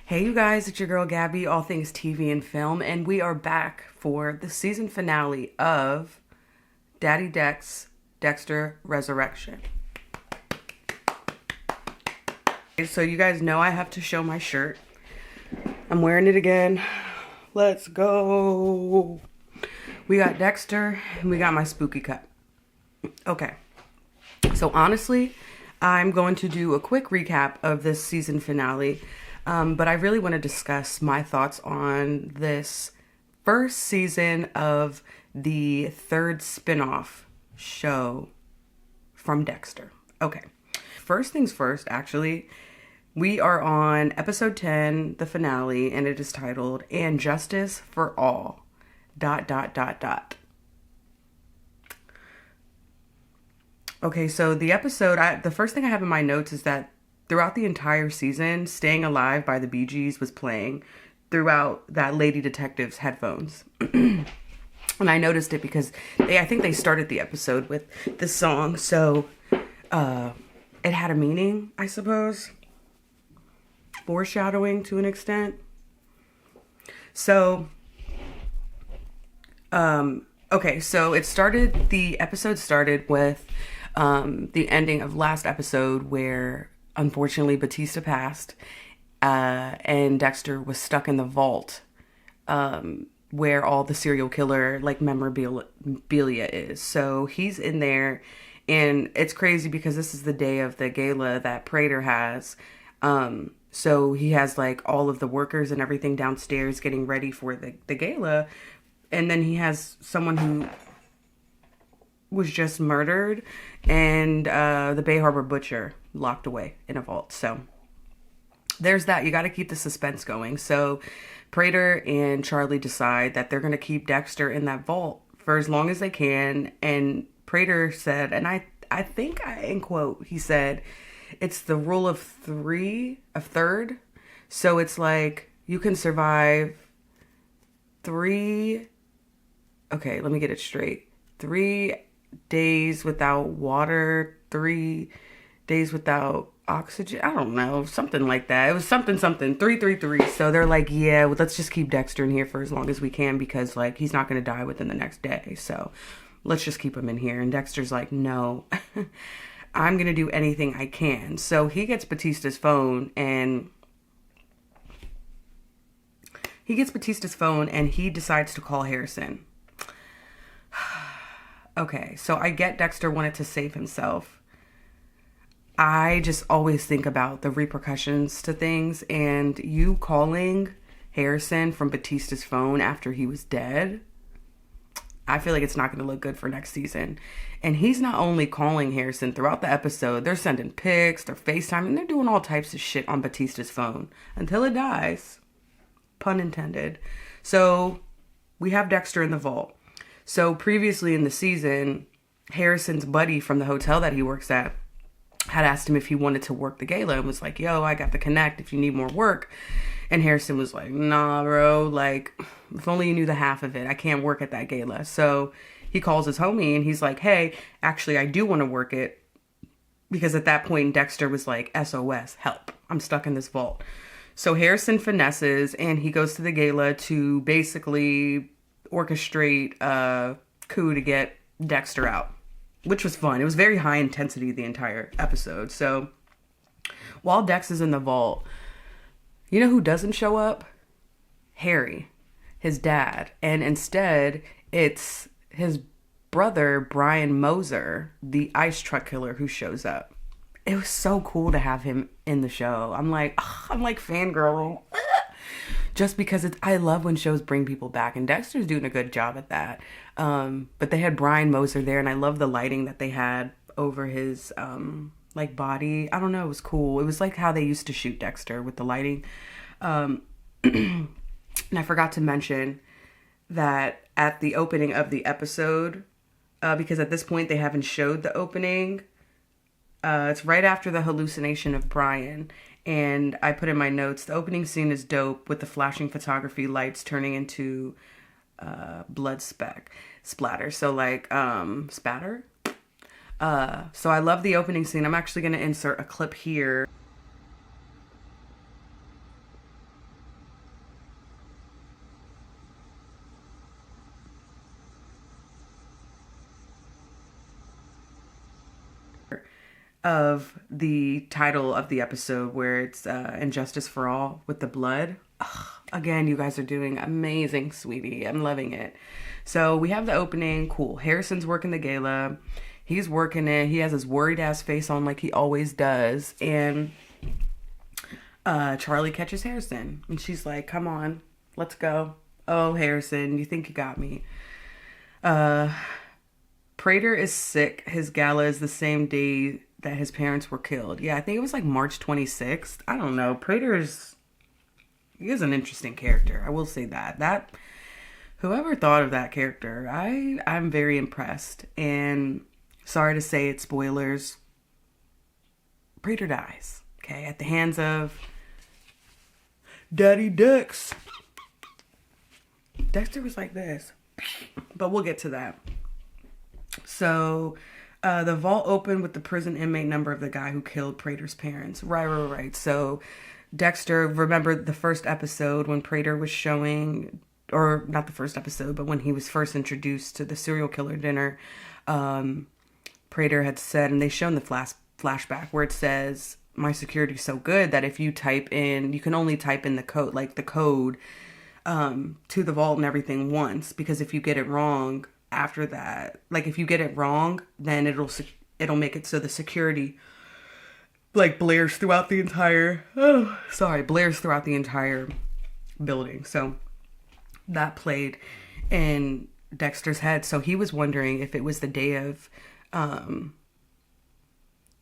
Hey you guys, it's your girl Gabby, all things TV and film, and we are back for the season finale of Daddy Dexter Resurrection. So you guys know I have to show my shirt. I'm wearing it again. Let's go. We got Dexter and we got my spooky cut. Okay. So honestly, I'm going to do a quick recap of this season finale. But I really want to discuss my thoughts on this first season of the third spinoff show from Dexter. Okay. First things first, actually, we are on episode 10, the finale, and it is titled, "And Justice for All, ... Okay, so the episode, the first thing I have in my notes is that throughout the entire season, Staying Alive by the Bee Gees was playing throughout that lady detective's headphones. And I noticed it because I think they started the episode with this song, so it had a meaning, I suppose. Foreshadowing to an extent. So, okay, so the episode started with the ending of last episode where unfortunately Batista passed, and Dexter was stuck in the vault, where all the serial killer memorabilia is. So he's in there, and it's crazy because this is the day of the gala that Prater has. So he has like all of the workers and everything downstairs getting ready for the gala, and then he has someone who was just murdered, and the Bay Harbor Butcher locked away in a vault. So there's that. You got to keep the suspense going. So Prater and Charlie decide that they're going to keep Dexter in that vault for as long as they can. And Prater said, and I think in quote, he said, it's the rule of third. So it's like you can survive okay, let me get it straight. 3 days without water, 3 days without oxygen. I don't know, something like that. It was something 333. So they're like, yeah, well, let's just keep Dexter in here for as long as we can because like he's not going to die within the next day. So let's just keep him in here. And Dexter's like, no, I'm going to do anything I can. So he gets Batista's phone and he decides to call Harrison. Okay, so I get Dexter wanted to save himself. I just always think about the repercussions to things, and you calling Harrison from Batista's phone after he was dead, I feel like it's not going to look good for next season. And he's not only calling Harrison throughout the episode, they're sending pics, they're FaceTiming, they're doing all types of shit on Batista's phone until it dies. Pun intended. So we have Dexter in the vault. So previously in the season, Harrison's buddy from the hotel that he works at had asked him if he wanted to work the gala and was like, yo, I got the connect if you need more work. And Harrison was like, nah, bro, like, if only you knew the half of it. I can't work at that gala. So he calls his homie and he's like, hey, actually, I do want to work it. Because at that point, Dexter was like, SOS, help. I'm stuck in this vault. So Harrison finesses and he goes to the gala to basically orchestrate a coup to get Dexter out, which was fun. It was very high intensity the entire episode. So while Dex is in the vault, you know who doesn't show up? Harry, his dad. And instead, it's his brother, Brian Moser, the ice truck killer, who shows up. It was so cool to have him in the show. I'm like fangirling. Just because I love when shows bring people back, and Dexter's doing a good job at that. But they had Brian Moser there, and I love the lighting that they had over his body. I don't know, it was cool. It was like how they used to shoot Dexter with the lighting. And I forgot to mention that at the opening of the episode, because at this point they haven't showed the opening, it's right after the hallucination of Brian. And I put in my notes, the opening scene is dope with the flashing photography lights turning into blood splatter. So like spatter. So I love the opening scene. I'm actually going to insert a clip here. of the title of the episode where it's Injustice for All with the blood. Ugh, again, you guys are doing amazing, sweetie. I'm loving it. So we have the opening. Cool. Harrison's working the gala. He's working it. He has his worried ass face on like he always does. And Charlie catches Harrison. And she's like, come on, let's go. Oh, Harrison, you think you got me. Prater is sick. His gala is the same day that his parents were killed. Yeah, I think it was like March 26th. I don't know. He is an interesting character. I will say that. Whoever thought of that character, I'm very impressed. And sorry to say it, spoilers. Prater dies. Okay, at the hands of Daddy Dex. Dexter was like this. But we'll get to that. So, the vault opened with the prison inmate number of the guy who killed Prater's parents. Right. So, Dexter, remember the first episode when Prater was showing, or not the first episode, but when he was first introduced to the serial killer dinner, Prater had said, and they shown the flashback where it says, my security's so good that if you type in, you can only type in the code, to the vault and everything once, because if you get it wrong after that, like if you get it wrong, then it'll make it so the security like blares throughout the entire building. So that played in Dexter's head. So he was wondering if it was the day of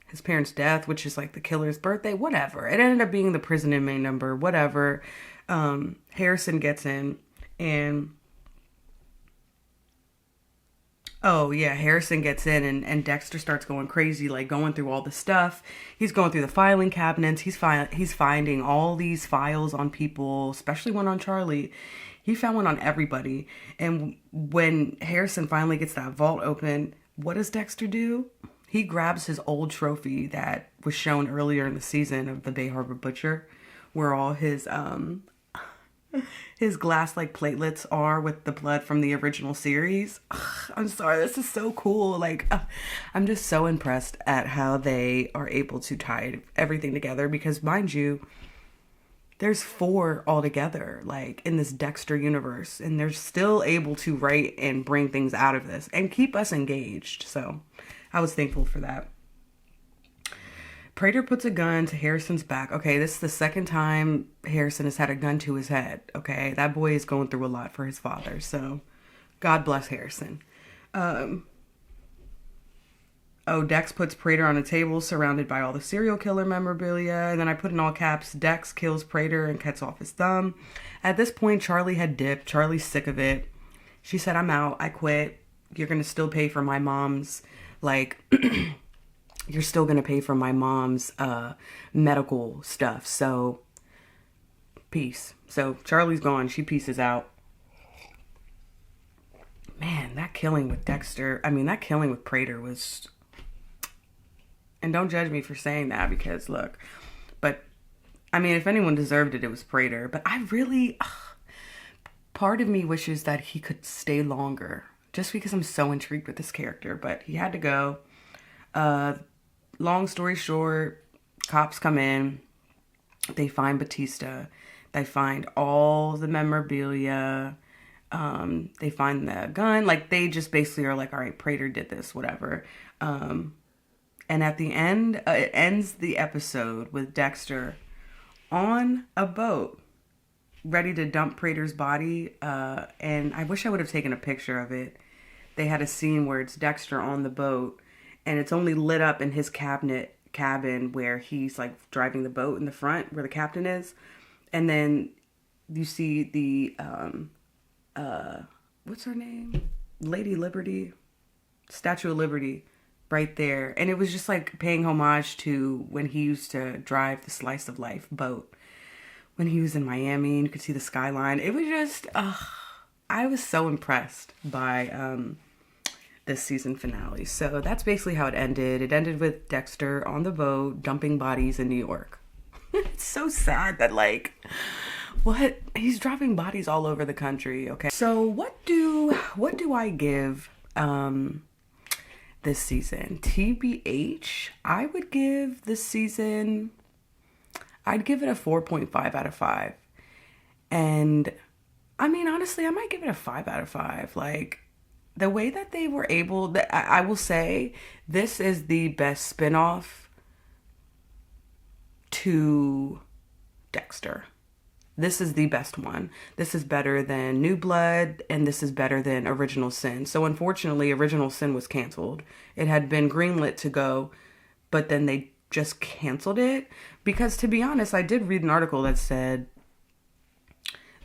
his parents' death, which is like the killer's birthday, whatever. It ended up being the prison inmate number, whatever. Harrison gets in and Harrison gets in and Dexter starts going crazy, like going through all the stuff. He's going through the filing cabinets. He's finding all these files on people, especially one on Charlie. He found one on everybody. And when Harrison finally gets that vault open, what does Dexter do? He grabs his old trophy that was shown earlier in the season of the Bay Harbor Butcher, where all his glass like platelets are with the blood from the original series. Ugh, I'm sorry, this is so cool. Like, I'm just so impressed at how they are able to tie everything together, because mind you, there's 4 altogether, like in this Dexter universe, and they're still able to write and bring things out of this and keep us engaged. So I was thankful for that. Prater puts a gun to Harrison's back. Okay, this is the second time Harrison has had a gun to his head. Okay, that boy is going through a lot for his father. So, God bless Harrison. Dex puts Prater on a table surrounded by all the serial killer memorabilia. And then I put in all caps, Dex kills Prater and cuts off his thumb. At this point, Charlie had dipped. Charlie's sick of it. She said, I'm out. I quit. You're going to still pay for my mom's, you're still going to pay for my mom's medical stuff. So, peace. So, Charlie's gone. She pieces out. Man, that killing with Prater was... And don't judge me for saying that, because, look. But, if anyone deserved it, it was Prater. But I really... part of me wishes that he could stay longer. Just because I'm so intrigued with this character. But he had to go. Long story short, cops come in, they find Batista, they find all the memorabilia, they find the gun, like they just basically are like, all right, Prater did this, whatever. And at the end, it ends the episode with Dexter on a boat, ready to dump Prater's body, and I wish I would have taken a picture of it. They had a scene where it's Dexter on the boat, and it's only lit up in his cabin where he's like driving the boat in the front where the captain is. And then you see the, what's her name? Lady Liberty, Statue of Liberty right there. And it was just like paying homage to when he used to drive the Slice of Life boat when he was in Miami, and you could see the skyline. It was just, I was so impressed by, this season finale. So that's basically how it ended. It ended with Dexter on the boat dumping bodies in New York. It's so sad that he's dropping bodies all over the country. Okay, so what do I give this season. TBH, I would give this season, I'd give it a 4.5 out of 5. And I mean, honestly, I might give it a 5 out of 5. Like, the way that they were able, I will say, this is the best spinoff to Dexter. This is the best one. This is better than New Blood, and this is better than Original Sin. So unfortunately, Original Sin was canceled. It had been greenlit to go, but then they just canceled it. Because to be honest, I did read an article that said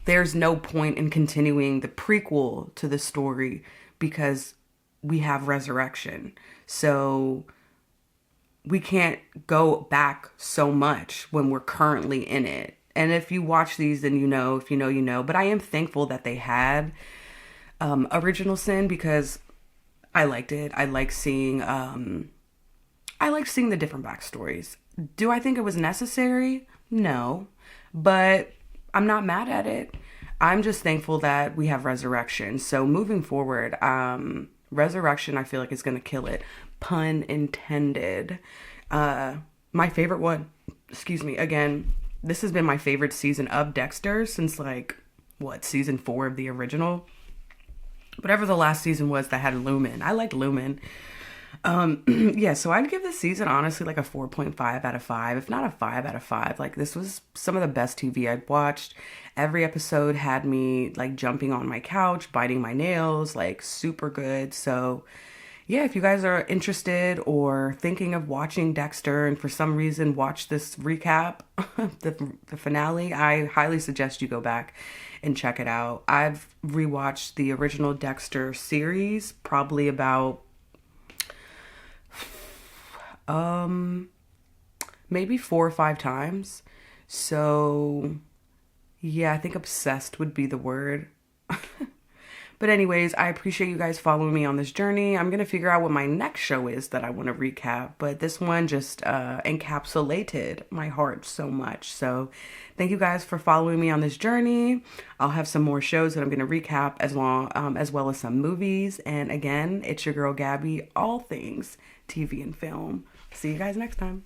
there's no point in continuing the prequel to the story because we have Resurrection. So we can't go back so much when we're currently in it. And if you watch these, then you know. If you know, you know. But I am thankful that they had Original Sin because I liked it. I like seeing the different backstories. Do I think it was necessary? No. But I'm not mad at it. I'm just thankful that we have Resurrection. So moving forward, Resurrection, I feel like is going to kill it. Pun intended. My favorite one, again, this has been my favorite season of Dexter since season 4 of the original. Whatever the last season was that had Lumen. I liked Lumen. Yeah, so I'd give this season honestly like a 4.5 out of 5, if not a 5 out of 5. Like, this was some of the best TV I'd watched. Every episode had me like jumping on my couch, biting my nails, like super good. So yeah, if you guys are interested or thinking of watching Dexter and for some reason watch this recap, the finale, I highly suggest you go back and check it out. I've rewatched the original Dexter series probably about maybe 4 or 5 times. So yeah, I think obsessed would be the word. But anyways, I appreciate you guys following me on this journey. I'm going to figure out what my next show is that I want to recap. But this one just encapsulated my heart so much. So thank you guys for following me on this journey. I'll have some more shows that I'm going to recap as well as some movies. And again, it's your girl Gabby, all things TV and film. See you guys next time.